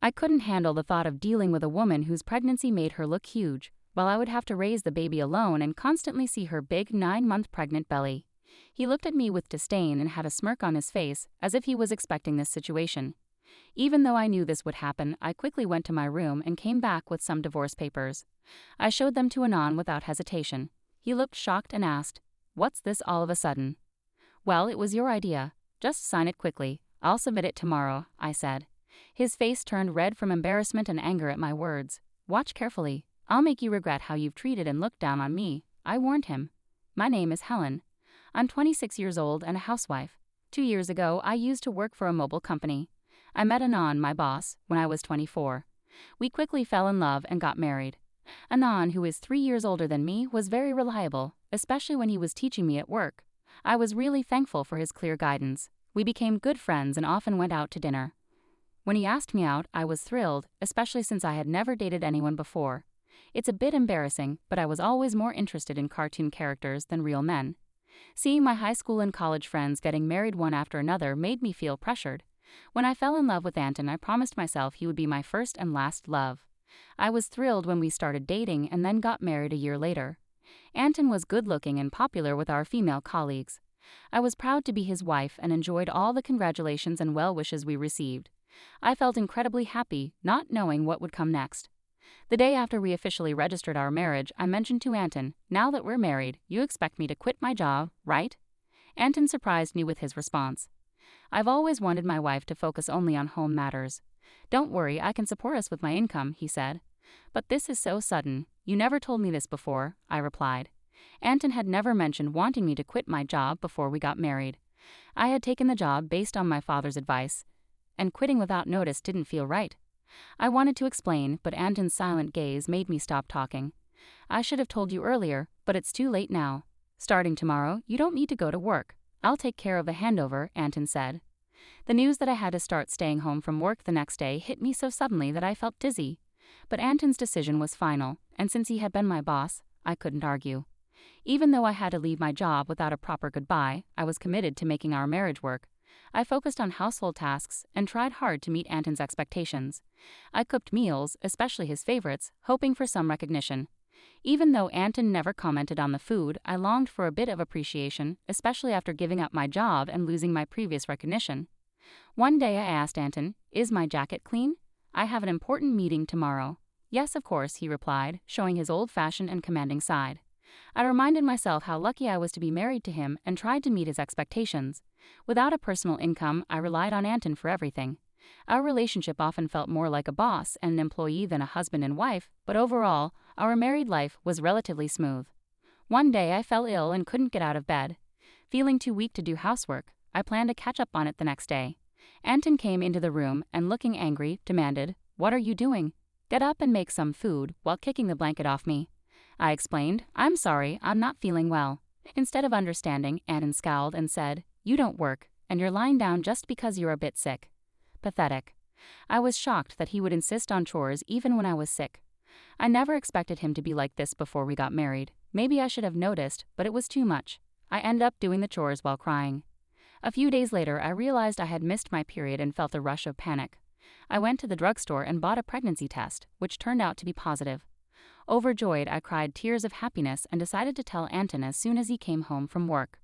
I couldn't handle the thought of dealing with a woman whose pregnancy made her look huge, while I would have to raise the baby alone and constantly see her big 9-month pregnant belly. He looked at me with disdain and had a smirk on his face, as if he was expecting this situation. Even though I knew this would happen, I quickly went to my room and came back with some divorce papers. I showed them to Anon without hesitation. He looked shocked and asked, "What's this all of a sudden?" "Well, it was your idea. Just sign it quickly. I'll submit it tomorrow," I said. His face turned red from embarrassment and anger at my words. "Watch carefully. I'll make you regret how you've treated and looked down on me," I warned him. "My name is Helen. I'm 26 years old and a housewife. 2 years ago, I used to work for a mobile company. I met Anon, my boss, when I was 24. We quickly fell in love and got married. Anon, who is 3 years older than me, was very reliable, especially when he was teaching me at work. I was really thankful for his clear guidance. We became good friends and often went out to dinner. When he asked me out, I was thrilled, especially since I had never dated anyone before. It's a bit embarrassing, but I was always more interested in cartoon characters than real men. Seeing my high school and college friends getting married one after another made me feel pressured. When I fell in love with Anton, I promised myself he would be my first and last love. I was thrilled when we started dating and then got married a year later. Anton was good-looking and popular with our female colleagues. I was proud to be his wife and enjoyed all the congratulations and well wishes we received. I felt incredibly happy, not knowing what would come next. The day after we officially registered our marriage, I mentioned to Anton, "Now that we're married, you expect me to quit my job, right?" Anton surprised me with his response. "I've always wanted my wife to focus only on home matters. Don't worry, I can support us with my income," he said. "But this is so sudden. You never told me this before," I replied. Anton had never mentioned wanting me to quit my job before we got married. I had taken the job based on my father's advice, and quitting without notice didn't feel right. I wanted to explain, but Anton's silent gaze made me stop talking. "I should have told you earlier, but it's too late now. Starting tomorrow, you don't need to go to work. I'll take care of the handover," Anton said. The news that I had to start staying home from work the next day hit me so suddenly that I felt dizzy. But Anton's decision was final, and since he had been my boss, I couldn't argue. Even though I had to leave my job without a proper goodbye, I was committed to making our marriage work. I focused on household tasks and tried hard to meet Anton's expectations. I cooked meals, especially his favorites, hoping for some recognition. Even though Anton never commented on the food, I longed for a bit of appreciation, especially after giving up my job and losing my previous recognition. One day I asked Anton, "Is my jacket clean? I have an important meeting tomorrow." "Yes, of course," he replied, showing his old-fashioned and commanding side. I reminded myself how lucky I was to be married to him and tried to meet his expectations. Without a personal income, I relied on Anton for everything. Our relationship often felt more like a boss and an employee than a husband and wife, but overall, our married life was relatively smooth. One day I fell ill and couldn't get out of bed. Feeling too weak to do housework, I planned to catch up on it the next day. Anton came into the room and, looking angry, demanded, "What are you doing? Get up and make some food," while kicking the blanket off me. I explained, "I'm sorry, I'm not feeling well." Instead of understanding, Anton scowled and said, "You don't work, and you're lying down just because you're a bit sick." Pathetic. I was shocked that he would insist on chores even when I was sick. I never expected him to be like this before we got married. Maybe I should have noticed, but it was too much. I ended up doing the chores while crying. A few days later, I realized I had missed my period and felt a rush of panic. I went to the drugstore and bought a pregnancy test, which turned out to be positive. Overjoyed, I cried tears of happiness and decided to tell Anton as soon as he came home from work.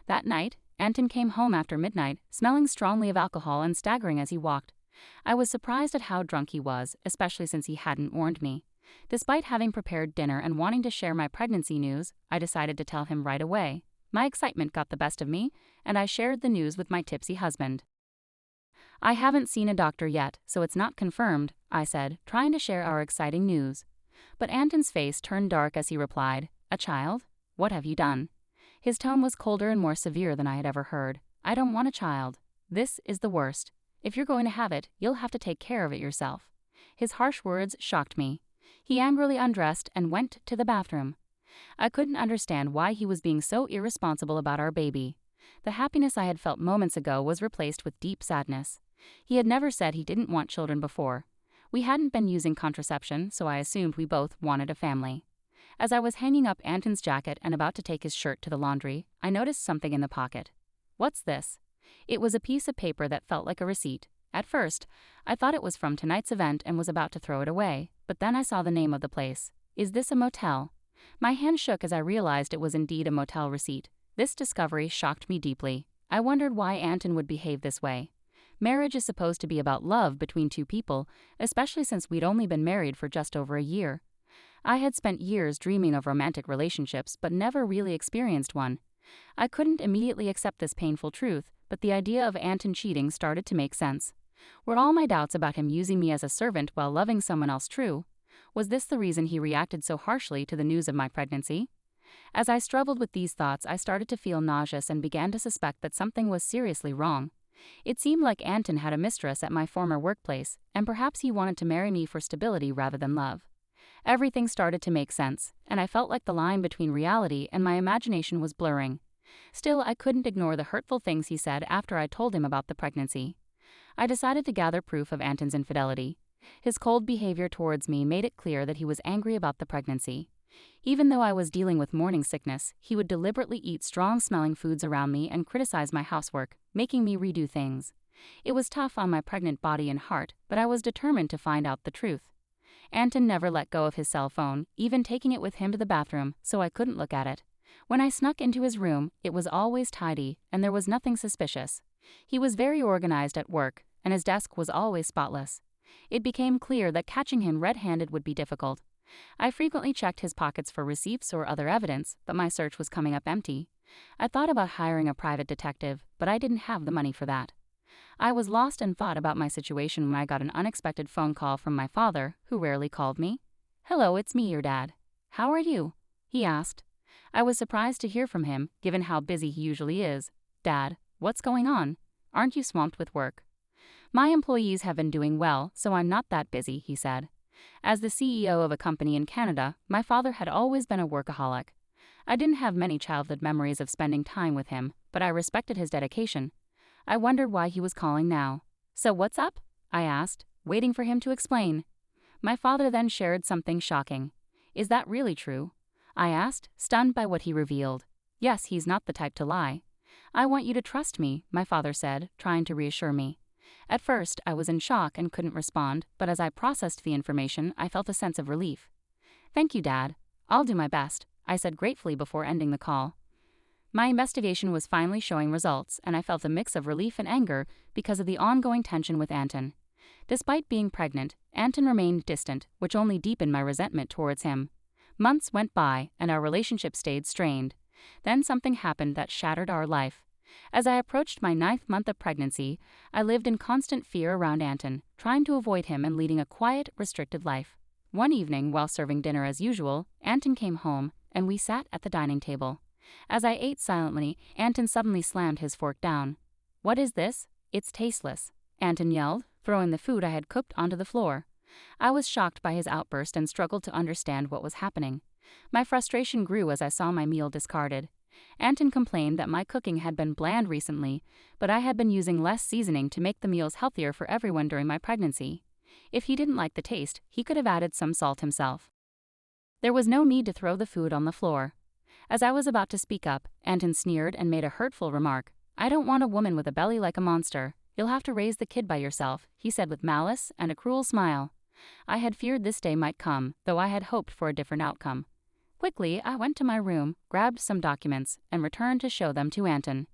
That night, Anton came home after midnight, smelling strongly of alcohol and staggering as he walked. I was surprised at how drunk he was, especially since he hadn't warned me. Despite having prepared dinner and wanting to share my pregnancy news, I decided to tell him right away. My excitement got the best of me, and I shared the news with my tipsy husband. "I haven't seen a doctor yet, so it's not confirmed," I said, trying to share our exciting news. But Anton's face turned dark as he replied, "A child? What have you done?" His tone was colder and more severe than I had ever heard. "I don't want a child. This is the worst. If you're going to have it, you'll have to take care of it yourself." His harsh words shocked me. He angrily undressed and went to the bathroom. I couldn't understand why he was being so irresponsible about our baby. The happiness I had felt moments ago was replaced with deep sadness. He had never said he didn't want children before. We hadn't been using contraception, so I assumed we both wanted a family. As I was hanging up Anton's jacket and about to take his shirt to the laundry, I noticed something in the pocket. "What's this?" It was a piece of paper that felt like a receipt. At first, I thought it was from tonight's event and was about to throw it away, but then I saw the name of the place. Is this a motel? My hand shook as I realized it was indeed a motel receipt. This discovery shocked me deeply. I wondered why Anton would behave this way. Marriage is supposed to be about love between two people, especially since we'd only been married for just over a year. I had spent years dreaming of romantic relationships but never really experienced one. I couldn't immediately accept this painful truth, but the idea of Anton cheating started to make sense. Were all my doubts about him using me as a servant while loving someone else true? Was this the reason he reacted so harshly to the news of my pregnancy? As I struggled with these thoughts, I started to feel nauseous and began to suspect that something was seriously wrong. It seemed like Anton had a mistress at my former workplace, and perhaps he wanted to marry me for stability rather than love. Everything started to make sense, and I felt like the line between reality and my imagination was blurring. Still, I couldn't ignore the hurtful things he said after I told him about the pregnancy. I decided to gather proof of Anton's infidelity. His cold behavior towards me made it clear that he was angry about the pregnancy. Even though I was dealing with morning sickness, he would deliberately eat strong-smelling foods around me and criticize my housework, making me redo things. It was tough on my pregnant body and heart, but I was determined to find out the truth. Anton never let go of his cell phone, even taking it with him to the bathroom, so I couldn't look at it. When I snuck into his room, it was always tidy, and there was nothing suspicious. He was very organized at work, and his desk was always spotless. It became clear that catching him red-handed would be difficult. I frequently checked his pockets for receipts or other evidence, but my search was coming up empty. I thought about hiring a private detective, but I didn't have the money for that. I was lost and thought about my situation when I got an unexpected phone call from my father, who rarely called me. "Hello, it's me, your dad. How are you?" he asked. I was surprised to hear from him, given how busy he usually is. "Dad, what's going on? Aren't you swamped with work?" "My employees have been doing well, so I'm not that busy," he said. As the CEO of a company in Canada, my father had always been a workaholic. I didn't have many childhood memories of spending time with him, but I respected his dedication. I wondered why he was calling now. "So what's up?" I asked, waiting for him to explain. My father then shared something shocking. "Is that really true?" I asked, stunned by what he revealed. "Yes, he's not the type to lie." "I want you to trust me," my father said, trying to reassure me. At first, I was in shock and couldn't respond, but as I processed the information, I felt a sense of relief. "Thank you, Dad. I'll do my best," I said gratefully before ending the call. My investigation was finally showing results, and I felt a mix of relief and anger because of the ongoing tension with Anton. Despite being pregnant, Anton remained distant, which only deepened my resentment towards him. Months went by, and our relationship stayed strained. Then something happened that shattered our life. As I approached my 9th month of pregnancy, I lived in constant fear around Anton, trying to avoid him and leading a quiet, restricted life. One evening, while serving dinner as usual, Anton came home, and we sat at the dining table. As I ate silently, Anton suddenly slammed his fork down. "What is this? It's tasteless," Anton yelled, throwing the food I had cooked onto the floor. I was shocked by his outburst and struggled to understand what was happening. My frustration grew as I saw my meal discarded. Anton complained that my cooking had been bland recently, but I had been using less seasoning to make the meals healthier for everyone during my pregnancy. If he didn't like the taste, he could have added some salt himself. There was no need to throw the food on the floor. As I was about to speak up, Anton sneered and made a hurtful remark. "I don't want a woman with a belly like a monster. You'll have to raise the kid by yourself," he said with malice and a cruel smile. I had feared this day might come, though I had hoped for a different outcome. Quickly, I went to my room, grabbed some documents, and returned to show them to Anton.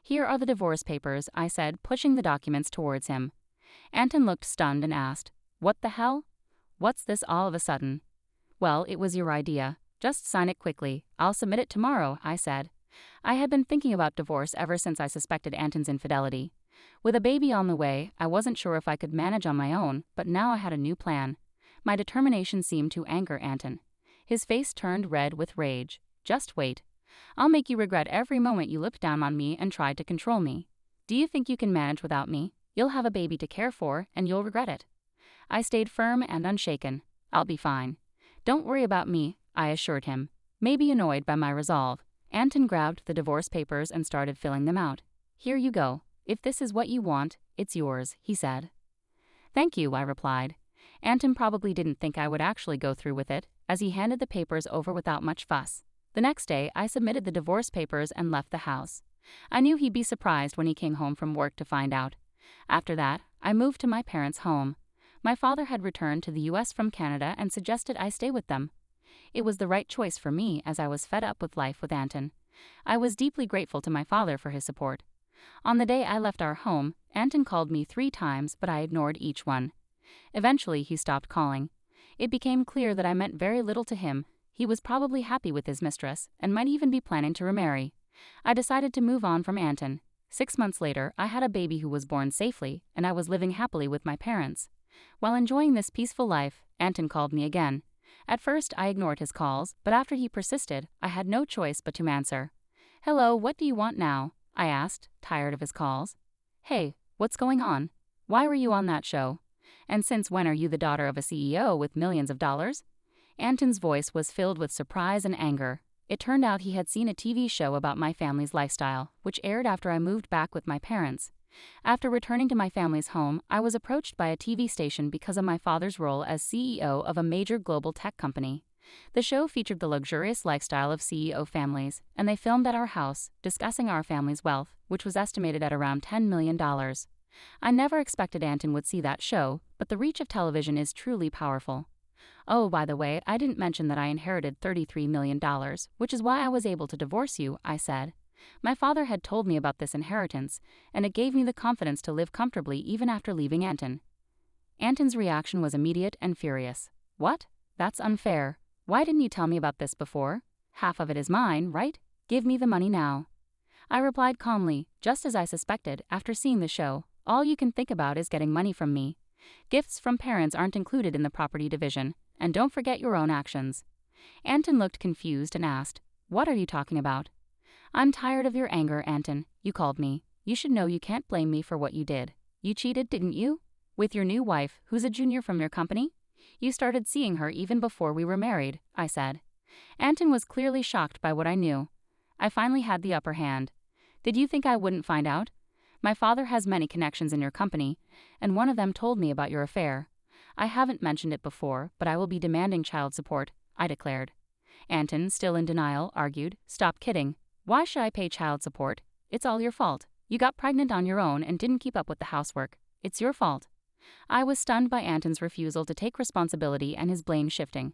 "Here are the divorce papers," I said, pushing the documents towards him. Anton looked stunned and asked, "What the hell? What's this all of a sudden?" "Well, it was your idea. Just sign it quickly. I'll submit it tomorrow," I said. I had been thinking about divorce ever since I suspected Anton's infidelity. With a baby on the way, I wasn't sure if I could manage on my own, but now I had a new plan. My determination seemed to anger Anton. His face turned red with rage. "Just wait. I'll make you regret every moment you looked down on me and tried to control me. Do you think you can manage without me? You'll have a baby to care for, and you'll regret it." I stayed firm and unshaken. "I'll be fine. Don't worry about me," I assured him. Maybe annoyed by my resolve, Anton grabbed the divorce papers and started filling them out. "Here you go. If this is what you want, it's yours," he said. "Thank you," I replied. Anton probably didn't think I would actually go through with it, as he handed the papers over without much fuss. The next day, I submitted the divorce papers and left the house. I knew he'd be surprised when he came home from work to find out. After that, I moved to my parents' home. My father had returned to the US from Canada and suggested I stay with them. It was the right choice for me as I was fed up with life with Anton. I was deeply grateful to my father for his support. On the day I left our home, Anton called me 3 times, but I ignored each one. Eventually, he stopped calling. It became clear that I meant very little to him. He was probably happy with his mistress and might even be planning to remarry. I decided to move on from Anton. 6 months later, I had a baby who was born safely, and I was living happily with my parents. While enjoying this peaceful life, Anton called me again. At first, I ignored his calls, but after he persisted, I had no choice but to answer. "Hello, what do you want now?" I asked, tired of his calls. "Hey, what's going on? Why were you on that show? And since when are you the daughter of a CEO with millions of dollars?" Anton's voice was filled with surprise and anger. It turned out he had seen a TV show about my family's lifestyle, which aired after I moved back with my parents. After returning to my family's home, I was approached by a TV station because of my father's role as CEO of a major global tech company. The show featured the luxurious lifestyle of CEO families, and they filmed at our house, discussing our family's wealth, which was estimated at around $10 million. I never expected Anton would see that show, but the reach of television is truly powerful. "Oh, by the way, I didn't mention that I inherited $33 million, which is why I was able to divorce you," I said. My father had told me about this inheritance, and it gave me the confidence to live comfortably even after leaving Anton. Anton's reaction was immediate and furious. "What? That's unfair. Why didn't you tell me about this before? Half of it is mine, right? Give me the money now." I replied calmly, just as I suspected after seeing the show. All you can think about is getting money from me. Gifts from parents aren't included in the property division, and don't forget your own actions. Anton looked confused and asked, "What are you talking about?" "I'm tired of your anger, Anton. You called me. You should know you can't blame me for what you did. You cheated, didn't you? With your new wife, who's a junior from your company? You started seeing her even before we were married," I said. Anton was clearly shocked by what I knew. I finally had the upper hand. "Did you think I wouldn't find out? My father has many connections in your company, and one of them told me about your affair. I haven't mentioned it before, but I will be demanding child support," I declared. Anton, still in denial, argued, "Stop kidding. Why should I pay child support? It's all your fault. You got pregnant on your own and didn't keep up with the housework. It's your fault." I was stunned by Anton's refusal to take responsibility and his blame shifting.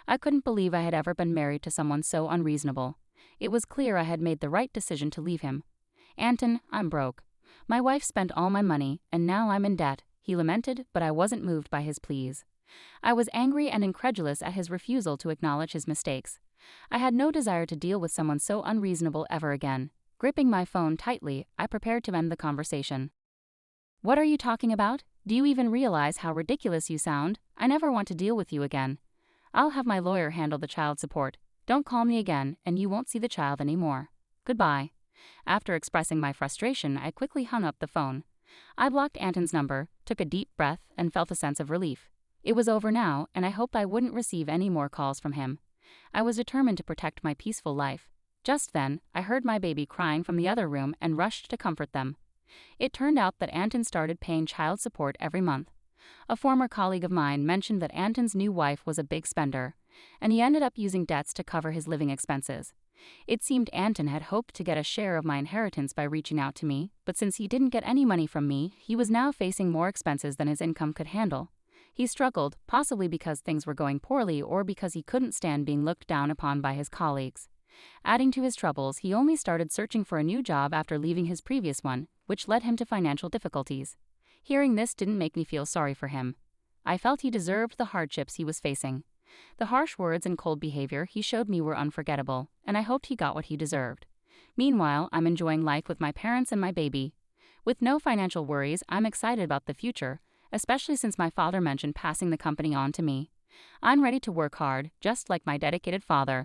I couldn't believe I had ever been married to someone so unreasonable. It was clear I had made the right decision to leave him. "Anton, I'm broke. My wife spent all my money, and now I'm in debt," he lamented, but I wasn't moved by his pleas. I was angry and incredulous at his refusal to acknowledge his mistakes. I had no desire to deal with someone so unreasonable ever again. Gripping my phone tightly, I prepared to end the conversation. "What are you talking about? Do you even realize how ridiculous you sound? I never want to deal with you again. I'll have my lawyer handle the child support. Don't call me again, and you won't see the child anymore. Goodbye." After expressing my frustration, I quickly hung up the phone. I blocked Anton's number, took a deep breath, and felt a sense of relief. It was over now, and I hoped I wouldn't receive any more calls from him. I was determined to protect my peaceful life. Just then, I heard my baby crying from the other room and rushed to comfort them. It turned out that Anton started paying child support every month. A former colleague of mine mentioned that Anton's new wife was a big spender, and he ended up using debts to cover his living expenses. It seemed Anton had hoped to get a share of my inheritance by reaching out to me, but since he didn't get any money from me, he was now facing more expenses than his income could handle. He struggled, possibly because things were going poorly or because he couldn't stand being looked down upon by his colleagues. Adding to his troubles, he only started searching for a new job after leaving his previous one, which led him to financial difficulties. Hearing this didn't make me feel sorry for him. I felt he deserved the hardships he was facing. The harsh words and cold behavior he showed me were unforgettable, and I hoped he got what he deserved. Meanwhile, I'm enjoying life with my parents and my baby. With no financial worries, I'm excited about the future, especially since my father mentioned passing the company on to me. I'm ready to work hard, just like my dedicated father.